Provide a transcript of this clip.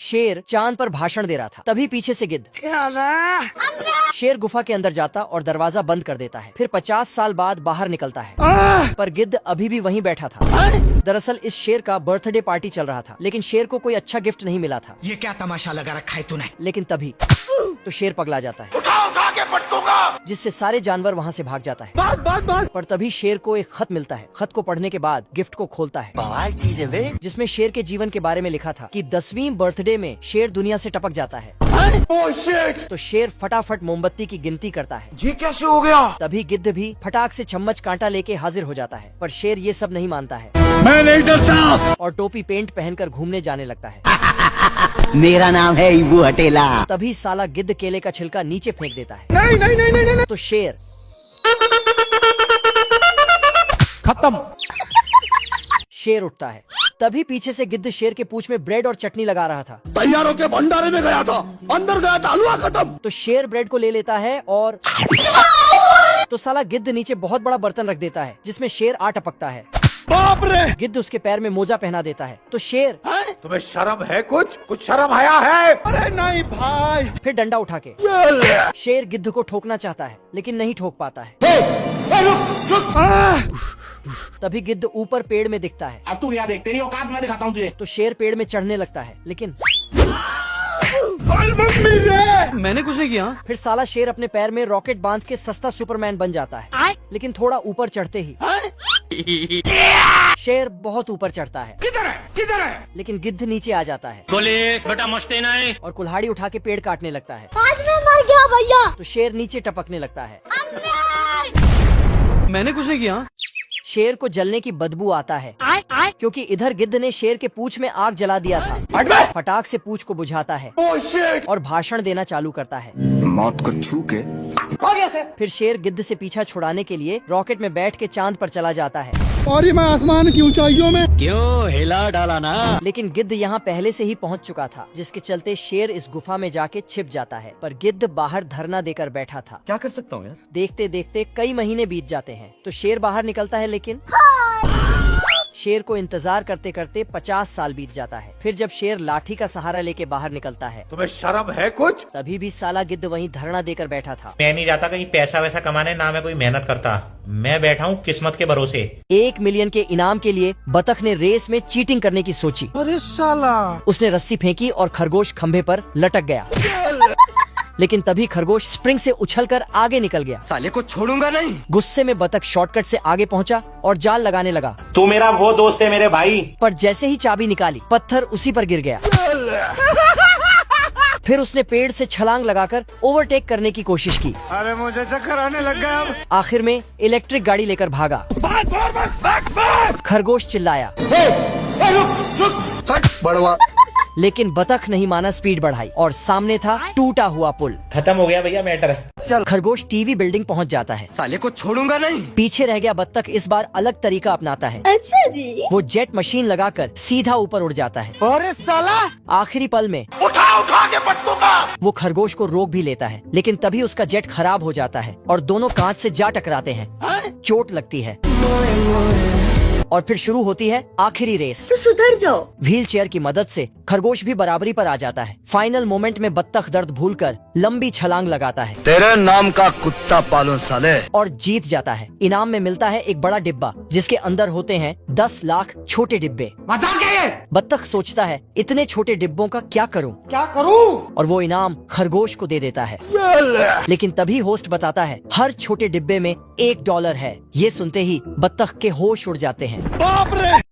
शेर चांद पर भाषण दे रहा था, तभी पीछे से गिद्ध। शेर गुफा के अंदर जाता और दरवाजा बंद कर देता है। फिर 50 साल बाद बाहर निकलता है, पर गिद्ध अभी भी वहीं बैठा था। दरअसल इस शेर का बर्थडे पार्टी चल रहा था, लेकिन शेर को कोई अच्छा गिफ्ट नहीं मिला था। ये क्या तमाशा लगा रखा है तूने? लेकिन तभी तो शेर पगला जाता है, उठा के पटकूंगा। जिससे सारे जानवर वहाँ से भाग जाता है। पर तभी शेर को एक खत मिलता है। खत को पढ़ने के बाद गिफ्ट को खोलता है, बवाल चीज है बे। जिसमें शेर के जीवन के बारे में लिखा था कि 10वीं बर्थडे में शेर दुनिया से टपक जाता है। तो शेर फटाफट मोमबत्ती की गिनती करता है। ये कैसे हो गया? तभी गिद्ध भी फटाक से चम्मच कांटा लेके हाजिर हो जाता है, पर शेर ये सब नहीं मानता है मैं नहीं डरता और टोपी पेंट पहनकर घूमने जाने लगता है। मेरा नाम है इबू हटेला। तभी साला गिद्ध केले का छिलका नीचे फेंक देता है। नहीं। तो शेर खत्म। शेर उठता है। तभी पीछे से गिद्ध शेर के पूंछ में ब्रेड और चटनी लगा रहा था। तैयारों के भंडारे में गया था, अंदर गया था, हलवा खत्म। तो शेर ब्रेड को ले लेता है और तो साला गिद्ध नीचे बहुत बड़ा बर्तन रख देता है, जिसमें शेर आ टपकता है। बाप रे! गिद्ध उसके पैर में मोजा पहना देता है। तो शेर तुम्हें शर्म है? कुछ शर्म आया है? अरे नहीं भाई। फिर डंडा उठा के शेर गिद्ध को ठोकना चाहता है, लेकिन नहीं ठोक पाता है। तभी गिद्ध ऊपर पेड़ में दिखता है। अब तू यहाँ देख, तेरी औकात मैं दिखाता हूँ तुझे। तो शेर पेड़ में चढ़ने लगता है, लेकिन मैंने कुछ नहीं किया। फिर साला शेर अपने पैर में रॉकेट बांध के सस्ता सुपरमैन बन जाता है। लेकिन थोड़ा ऊपर चढ़ते ही शेर बहुत ऊपर चढ़ता है, किधर है? लेकिन गिद्ध नीचे आ जाता है बोले बेटा मस्ती नहीं। और कुल्हाड़ी उठा के पेड़ काटने लगता है। आज मैं मर गया भैया। तो शेर नीचे टपकने लगता है। मैंने कुछ नहीं किया। शेर को जलने की बदबू आता है, क्योंकि इधर गिद्ध ने शेर के पूंछ में आग जला दिया था। फटाक से पूंछ को बुझाता है और भाषण देना चालू करता है। मौत को छू के फिर शेर गिद्ध से पीछा छुड़ाने के लिए रॉकेट में बैठ के चांद पर चला जाता है। और मैं आसमान की ऊंचाइयों में क्यों हिला डाला ना? लेकिन गिद्ध यहाँ पहले से ही पहुँच चुका था, जिसके चलते शेर इस गुफा में जाके छिप जाता है। पर गिद्ध बाहर धरना देकर बैठा था। क्या कर सकता हूँ यार? देखते देखते कई महीने बीत जाते हैं। तो शेर बाहर निकलता है, लेकिन शेर को इंतजार करते करते 50 साल बीत जाता है। फिर जब शेर लाठी का सहारा लेके बाहर निकलता है, तुम्हें शर्म है कुछ? तभी भी साला गिद्ध वहीं धरना देकर बैठा था। मैं नहीं जाता कहीं पैसा वैसा कमाने, ना मैं कोई मेहनत करता। मैं बैठा हूँ किस्मत के भरोसे। 1 मिलियन के इनाम के लिए बतख ने रेस में चीटिंग करने की सोची। अरे साला! उसने रस्सी फेंकी और खरगोश खंभे पर लटक गया। लेकिन तभी खरगोश स्प्रिंग से उछलकर आगे निकल गया। साले को छोड़ूंगा नहीं। गुस्से में बतख शॉर्टकट से आगे पहुंचा और जाल लगाने लगा। तू मेरा वो दोस्त है मेरे भाई। पर जैसे ही चाबी निकाली, पत्थर उसी पर गिर गया। फिर उसने पेड़ से छलांग लगाकर ओवरटेक करने की कोशिश की। अरे मुझे चक्कर आने लग गया अब। आखिर में इलेक्ट्रिक गाड़ी लेकर भागा। खरगोश चिल्लाया, बड़वा। लेकिन बतख नहीं माना, स्पीड बढ़ाई और सामने था टूटा हुआ पुल। खत्म हो गया भैया मैटर। खरगोश टीवी बिल्डिंग पहुंच जाता है। साले को छोड़ूंगा नहीं। पीछे रह गया बत्तख इस बार अलग तरीका अपनाता है। अच्छा जी। वो जेट मशीन लगाकर सीधा ऊपर उड़ जाता है। अरे साला! आखिरी पल में उठा के पटकूंगा। वो खरगोश को रोक भी लेता है, लेकिन तभी उसका जेट खराब हो जाता है और दोनों कांच से जा टकराते हैं। चोट लगती है और फिर शुरू होती है आखिरी रेस। तो सुधर जाओ। व्हील चेयर की मदद से खरगोश भी बराबरी पर आ जाता है। फाइनल मोमेंट में बत्तख दर्द भूलकर लंबी छलांग लगाता है तेरे नाम का कुत्ता पालूं साले। और जीत जाता है। इनाम में मिलता है एक बड़ा डिब्बा, जिसके अंदर होते हैं 10 लाख छोटे डिब्बे। बत्तख सोचता है, इतने छोटे डिब्बों का क्या करूं? और वो इनाम खरगोश को दे देता है। लेकिन तभी होस्ट बताता है, हर छोटे डिब्बे में $1 है। ये सुनते ही बत्तख के होश उड़ जाते हैं। बाप रे!